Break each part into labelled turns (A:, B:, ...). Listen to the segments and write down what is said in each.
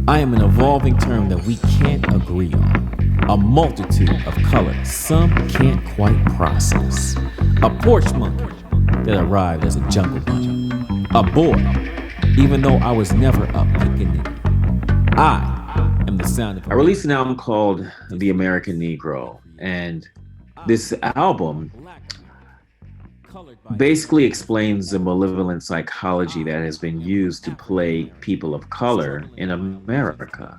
A: I am an evolving term that we can't agree on. A multitude of colors some can't quite process. A porch monkey that arrived as a jungle bunny. A boy, even though I was never a pickaninny. I am the sound of.
B: I released an album called The American Negro, and this album basically explains the malevolent psychology that has been used to play people of color in America.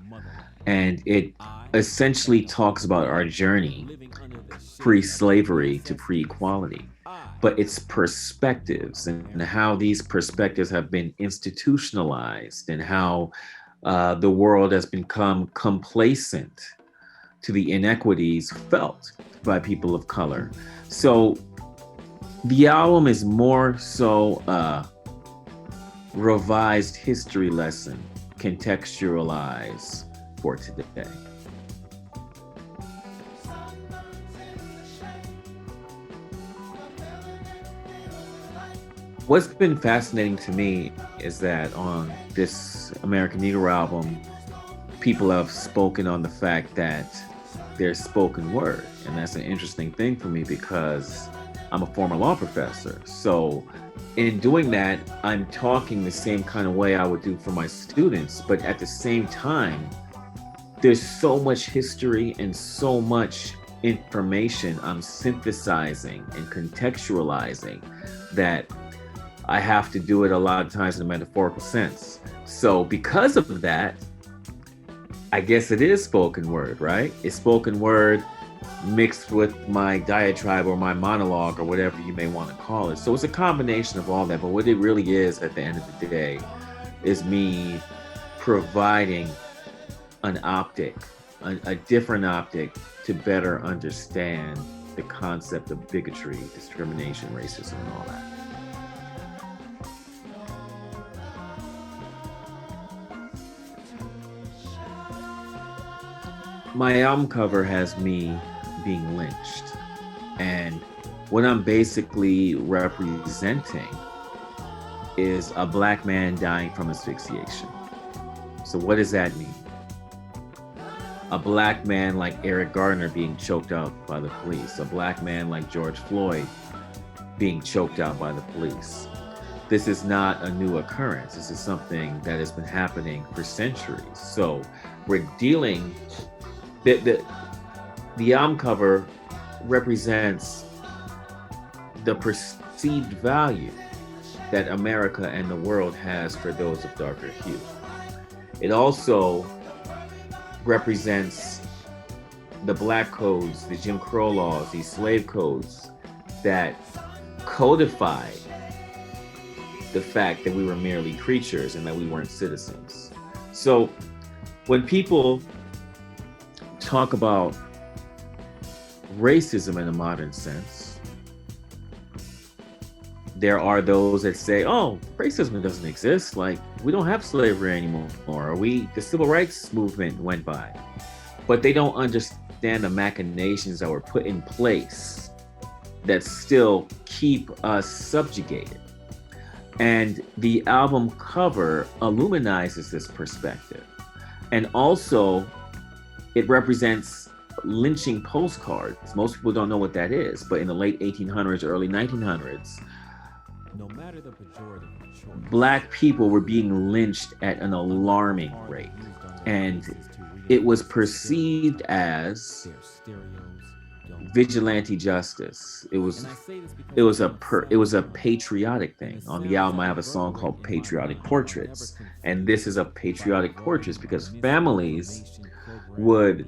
B: And it essentially talks about our journey pre-slavery to pre-equality, but its perspectives and how these perspectives have been institutionalized and how the world has become complacent to the inequities felt by people of color. So the album is more so a revised history lesson, contextualized for today. What's been fascinating to me is that on this American Negro album, people have spoken on the fact that there's spoken word. And that's an interesting thing for me because I'm a former law professor. So in doing that, I'm talking the same kind of way I would do for my students. But at the same time, there's so much history and so much information I'm synthesizing and contextualizing that I have to do it a lot of times in a metaphorical sense. So because of that, I guess it is spoken word, right? It's spoken word mixed with my diatribe or my monologue or whatever you may want to call it. So it's a combination of all that. But what it really is at the end of the day is me providing an optic, a different optic to better understand the concept of bigotry, discrimination, racism, and all that. My album cover has me being lynched. And what I'm basically representing is a black man dying from asphyxiation. So what does that mean? A black man like Eric Gardner being choked out by the police. A black man like George Floyd being choked out by the police. This is not a new occurrence. This is something that has been happening for centuries. So we're dealing. The album cover represents the perceived value that America and the world has for those of darker hue. It also represents the black codes, the Jim Crow laws, these slave codes that codify the fact that we were merely creatures and that we weren't citizens. So when people talk about racism in a modern sense, there are those that say, oh, racism doesn't exist. Like, we don't have slavery anymore. Or the civil rights movement went by. But they don't understand the machinations that were put in place that still keep us subjugated. And the album cover illuminizes this perspective. And also, it represents lynching postcards. Most people don't know what that is, but in the late 1800s, early 1900s, no matter the pejorative, black people were being lynched at an alarming rate. And it was perceived as vigilante justice. It was a patriotic thing. On the album, I have a song called Patriotic Portraits. And this is a patriotic portraits because families would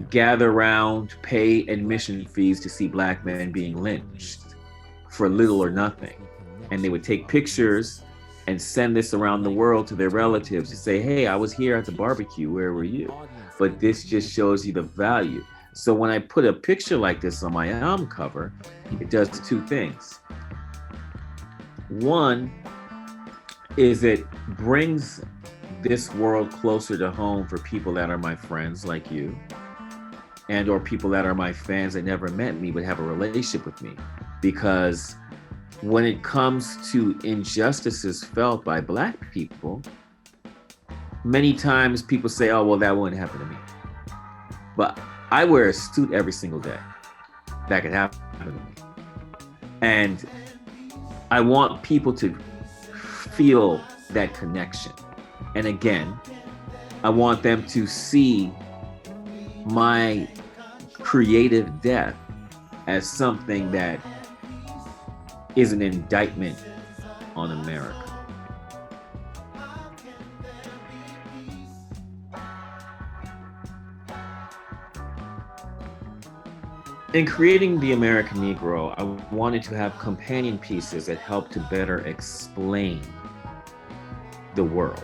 B: gather around, pay admission fees to see black men being lynched for little or nothing. And they would take pictures and send this around the world to their relatives to say, hey, I was here at the barbecue, where were you? But this just shows you the value. So when I put a picture like this on my album cover, it does two things. One is it brings this world closer to home for people that are my friends like you, and or people that are my fans that never met me but have a relationship with me. Because when it comes to injustices felt by black people, Many times people say, oh, well, that wouldn't happen to me. But I wear a suit every single day. That could happen to me. And I want people to feel that connection. And again, I want them to see my creative death as something that is an indictment on America. In creating the American Negro, I wanted to have companion pieces that help to better explain the world.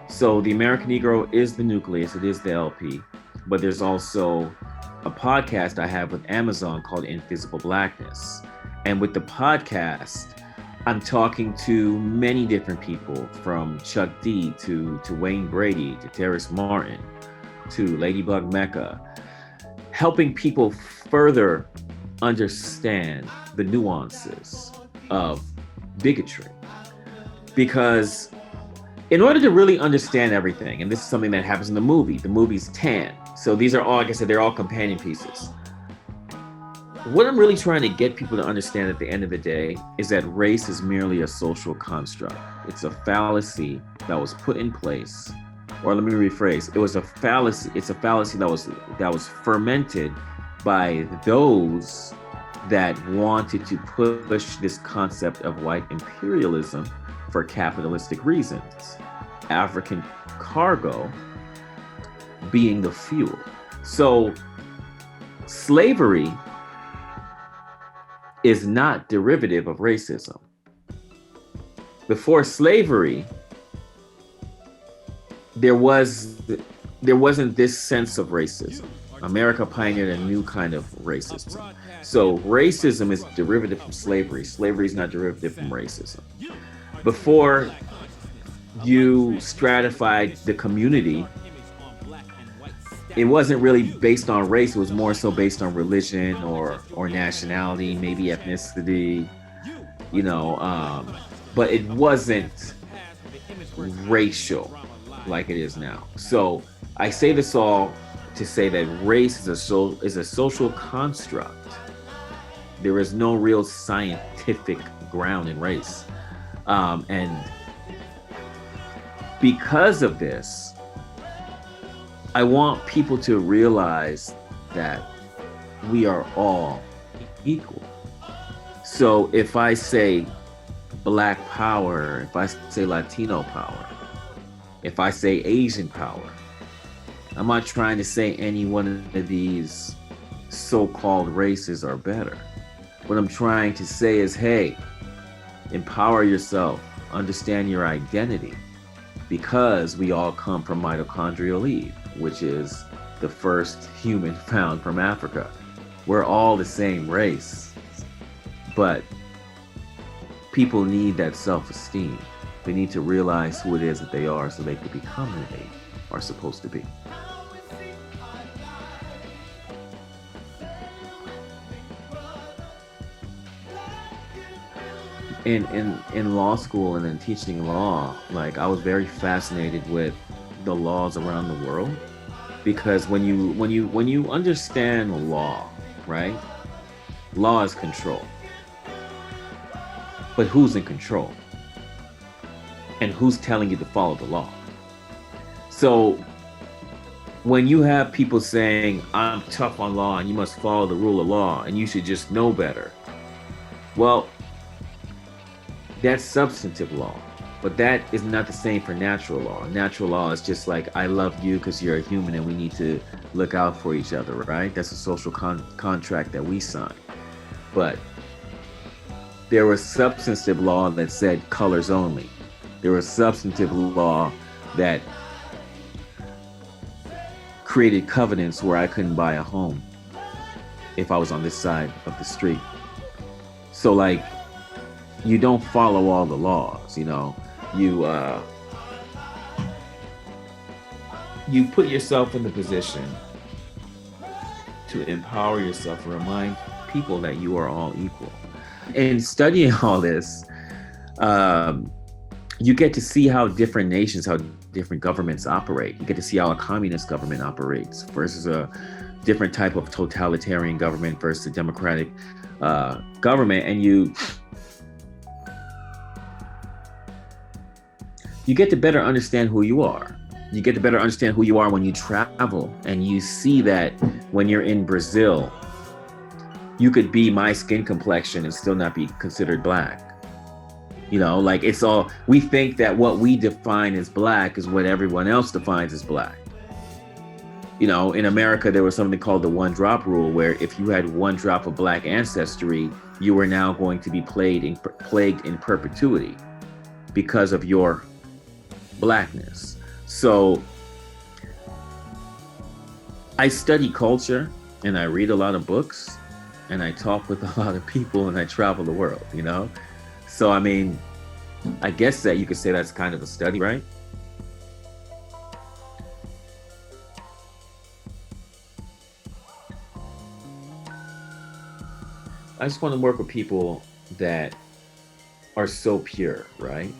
B: So the American Negro is the nucleus, it is the LP, but there's also a podcast I have with Amazon called Invisible Blackness. And with the podcast, I'm talking to many different people, from Chuck D to Wayne Brady to Terrace Martin to Ladybug Mecca, helping people further understand the nuances of bigotry. Because in order to really understand everything, and this is something that happens in the movie's tan. So these are all, like I said, they're all companion pieces. What I'm really trying to get people to understand at the end of the day is that race is merely a social construct. It's a fallacy that was put in place, or let me rephrase, it was a fallacy. It's a fallacy that was fermented by those that wanted to push this concept of white imperialism for capitalistic reasons. African cargo being the fuel. So slavery is not derivative of racism. Before slavery, there wasn't this sense of racism. America pioneered a new kind of racism. So racism is derivative from slavery. Slavery is not derivative from racism. Before you stratified the community, it wasn't really based on race. It was more so based on religion or nationality, maybe ethnicity, but it wasn't racial like it is now. So I say this all to say that race is a social construct. There is no real scientific ground in race. And because of this, I want people to realize that we are all equal. So if I say Black power, if I say Latino power, if I say Asian power, I'm not trying to say any one of these so-called races are better. What I'm trying to say is, hey, empower yourself, understand your identity, because we all come from mitochondrial Eve, which is the first human found from Africa. We're all the same race, but people need that self-esteem. They need to realize who it is that they are so they can become who they are supposed to be. In law school and in teaching law, like, I was very fascinated with the laws around the world, because when you understand law, right? Law is control. But who's in control? And who's telling you to follow the law? So when you have people saying, I'm tough on law and you must follow the rule of law and you should just know better, well, that's substantive law, but that is not the same for natural law. Natural law is just like, I love you because you're a human and we need to look out for each other, right? That's a social contract that we sign. But there was substantive law that said colors only. There was substantive law that created covenants where I couldn't buy a home if I was on this side of the street. So, like, you don't follow all the laws, you put yourself in the position to empower yourself and remind people that you are all equal. And studying all this, you get to see how different nations, how different governments operate. You get to see how a communist government operates versus a different type of totalitarian government versus a democratic government, and you get to better understand who you are. You get to better understand who you are when you travel, and you see that when you're in Brazil, you could be my skin complexion and still not be considered black. You know, like, it's all, we think that what we define as black is what everyone else defines as black. You know, in America, there was something called the one drop rule, where if you had one drop of black ancestry, you were now going to be plagued in perpetuity because of your blackness. So I study culture, and I read a lot of books, and I talk with a lot of people, and I travel the world, you know? So, I mean, I guess that you could say that's kind of a study, right? I just want to work with people that are so pure, right?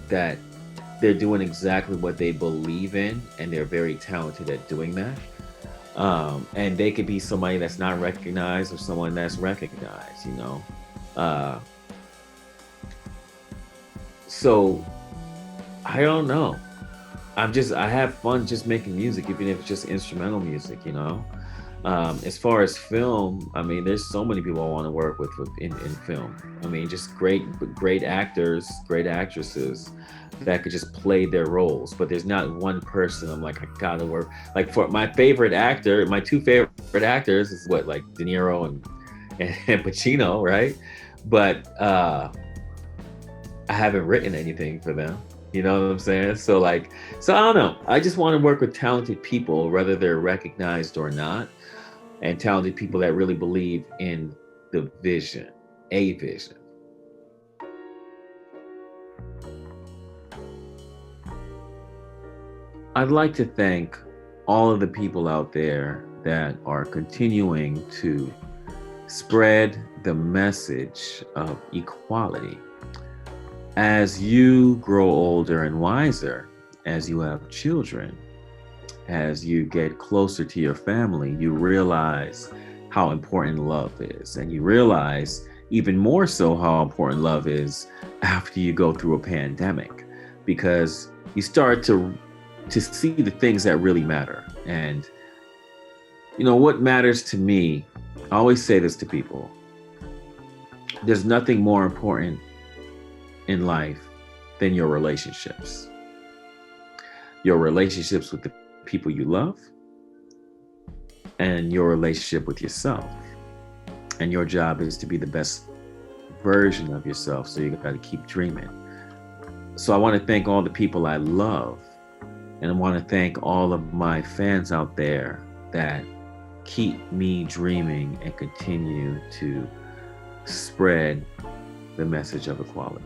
B: That they're doing exactly what they believe in, and they're very talented at doing that. And they could be somebody that's not recognized or someone that's recognized, you know? So I don't know. I have fun just making music, even if it's just instrumental music, you know? As far as film, I mean, there's so many people I want to work with in film. I mean, just great actors, great actresses that could just play their roles. But there's not one person I'm like, I gotta work. Like, for my favorite actor, my two favorite actors is what, like De Niro and Pacino, right? But I haven't written anything for them. You know what I'm saying? So I don't know. I just want to work with talented people, whether they're recognized or not, and talented people that really believe in the vision, a vision. I'd like to thank all of the people out there that are continuing to spread the message of equality. As you grow older and wiser, as you have children, as you get closer to your family, you realize how important love is. And you realize even more so how important love is after you go through a pandemic, because you start to see the things that really matter. And, you know, what matters to me, I always say this to people, there's nothing more important in life than your relationships. Your relationships with the people you love, and your relationship with yourself. And your job is to be the best version of yourself, so you got to keep dreaming. So I want to thank all the people I love, and I want to thank all of my fans out there that keep me dreaming and continue to spread the message of equality.